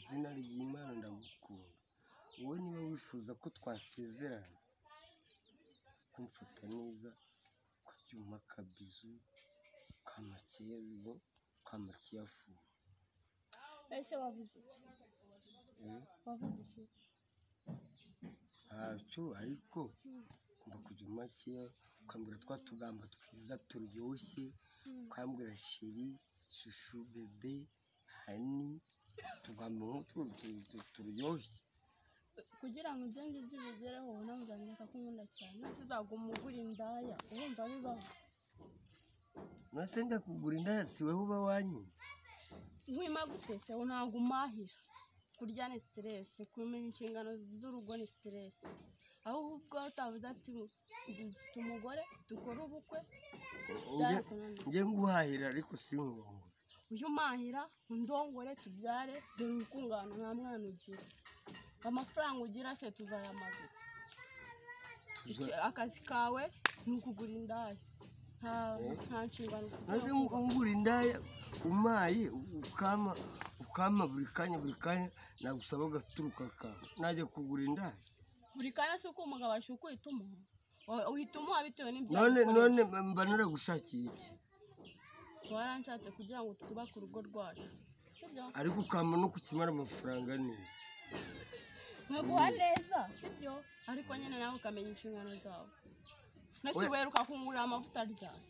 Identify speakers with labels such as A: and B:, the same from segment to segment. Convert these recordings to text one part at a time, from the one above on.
A: izina ry'Imana ndagukunda. Wowe niba wifuza ko twasezerana, kumfata neza, kubyuma akabizu, kwamakiyafu.
B: Ese wavuze iki? Wavuze iki?
A: Ntacyo, ariko kumva kujya makeya, ukambwira twa tugamba twiza turyoshye, ukambwira sheri, shushu, bebe, hani, tugamba nk'utwo turyoshye.
B: Kugira ngo ibyo ngibyo ubigereho unamuzanyeka ko nkunda cyane, nose uzaguma ugura indaya, urumva bibaho?
A: Nose njya kugura indaya si wowe uba wanyine?
B: Nkwima gute se? Ntabwo umahira. Kurya ni stress, kumenya inshingano z'urugo ni stress. Ahubwo utavuze ati dufite umugore dukora ubukwe,
A: njye nguhahira ariko sinkongore.
B: uyu mahira undongore tubyare, dore ukungana nta mwana ugira. Amafaranga ugira se tuzayamaze. Akazi kawe ni ukugura indaya, nta nshingano ufite.
A: Maze ngura indaya umaye ukama buri kanya nagusaba agaturuka kawe, najya kugura indaya
B: buri kanya. Si uko umugabo ashuka uhita umuha bitewe n'ibyo
A: none mba naragushakiye iki?
B: waranshatse kugira ngo twubake urugo rwacu, sibyo?
A: Ariko ukama no kukimara amafaranga neza.
B: Nkaguha neza, sibyo? Ariko nyine nawe ukamenya inshingano zawe. Nasi weruka kungurira amavuta ryane.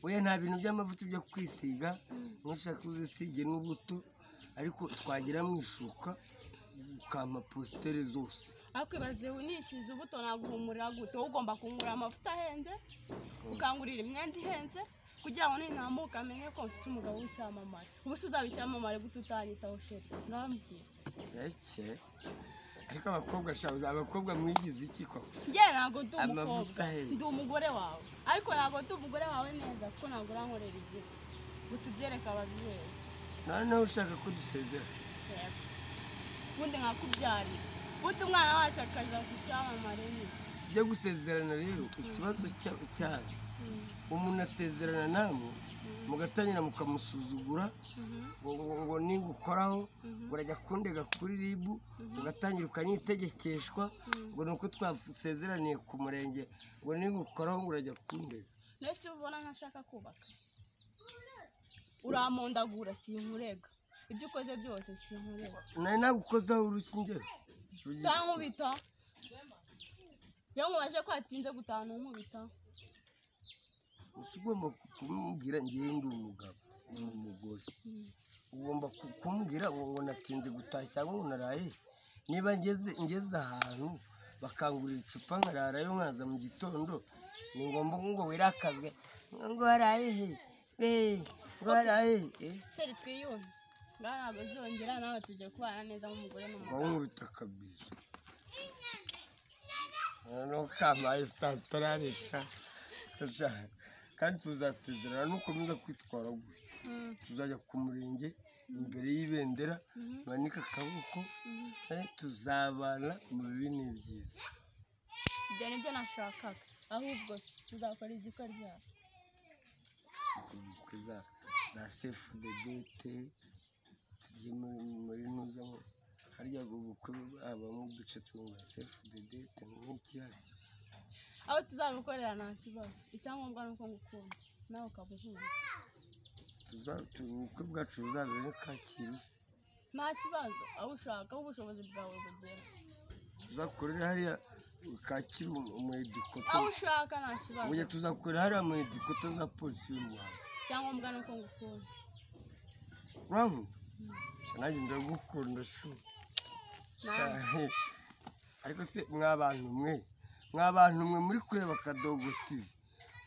A: Oya, nta bintu by'amavuta byo kwisiga, nushaka uzisige n'ubuto, ariko twagira mwishuka ukama postere zose.
B: Ariko ibaze unishize ubuto naguhumurira gute? Ugomba kungurira amavuta ahenze, ukangurira imyenda ihenze, kugira ngo nintambuka amenye ko mfite umugabo w'icyamamare. Ubuse uzaba icyamamare gute utanyitaho sheri? Nambwira.
A: Ese ariko abakobwa mwigize iki ko?
B: Njye ntabwo ndi umukobwa, ndi umugore wawe. Ariko ntabwo ndi umugore wawe neza, kuko ntabwo urankorera igihe ngo tubyereke ababyeyi.
A: Nawe ushaka ko dusezera?
B: Yego. Ubundi nkakubyarira, ubundi umwana wacu akaza ku cyamamare n'iki?
A: Byo gusezerana rero, ikibazo cyane umuntu asezerana namwe mugatangira mukamusuzugura, ngo ningukoraho urajya kundega kuri ribu, ugatangira ukanyitegekeshwa ngo nuko twasezeraniye ku murenge, ngo ningukoraho urajya kundega.
B: Nese ubona ntashaka kubaka, uramondagura sinkurega, ibyo ukoze byose sinkurega.
A: Nari nagukozaho urukingero
B: tankubita, iyo mubaje ko hatinze gutaha nkubita.
A: Ugomba kumubwira ngiye ndi umugabo n'umugore, ugomba kumubwira ngo natinze gutaha cyangwa ngo naraye. Niba ngeze ahantu bakangurira icupa nkararayo nkaza mu gitondo, ni ngombwa ngo wirakazwe ngo haraye ngo haraye.
B: Sheri twiyunze, ntabwo zongera, nawe tujye kubana neza nk'umugore n'umugabo.
A: Nkubita akabizo no kamaye santaranisha kandi tuzasezerana nukomeza kwitwara gutya. Tuzajya ku murenge imbere y'ibendera, manika akaboko, tuzabana mu bibi n'ibyiza.
B: Ibyo nibyo nashakaga, ahubwo tuzakora igikwa ryabo.
A: Za sefu de dete, tujye muri ntuzamo harya ubukwe habamo uduce twumva sefu de dete nk'ikihari.
B: Aho tuzabikorera nta kibazo, icyangombwa ni uko ngukunda nawe ukaba unkunda.
A: Ubukwe bwacu buzabere Kacyiru se?
B: Nta kibazo, aho ushaka, aho ubushobozi bwawe bugera.
A: Tuzakorera hariya Kacyiru mu edikoto.
B: Aho ushaka nta kibazo.
A: Uye tuzakorera hariya mu edikoto za polisi y'u Rwanda.
B: Icyangombwa ni uko ngukunda.
A: Urankunda? Nanjye ndagukunda shu. Ariko se mwabantu mwe muri kureba Kadogo TV,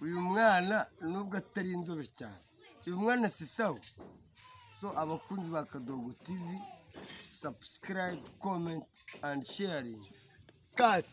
A: uyu mwana nubwo atari inzobe cyane, uyu mwana si sawa. So abakunzi ba Kadogo TV, subscribe, comment and sharing. Cut.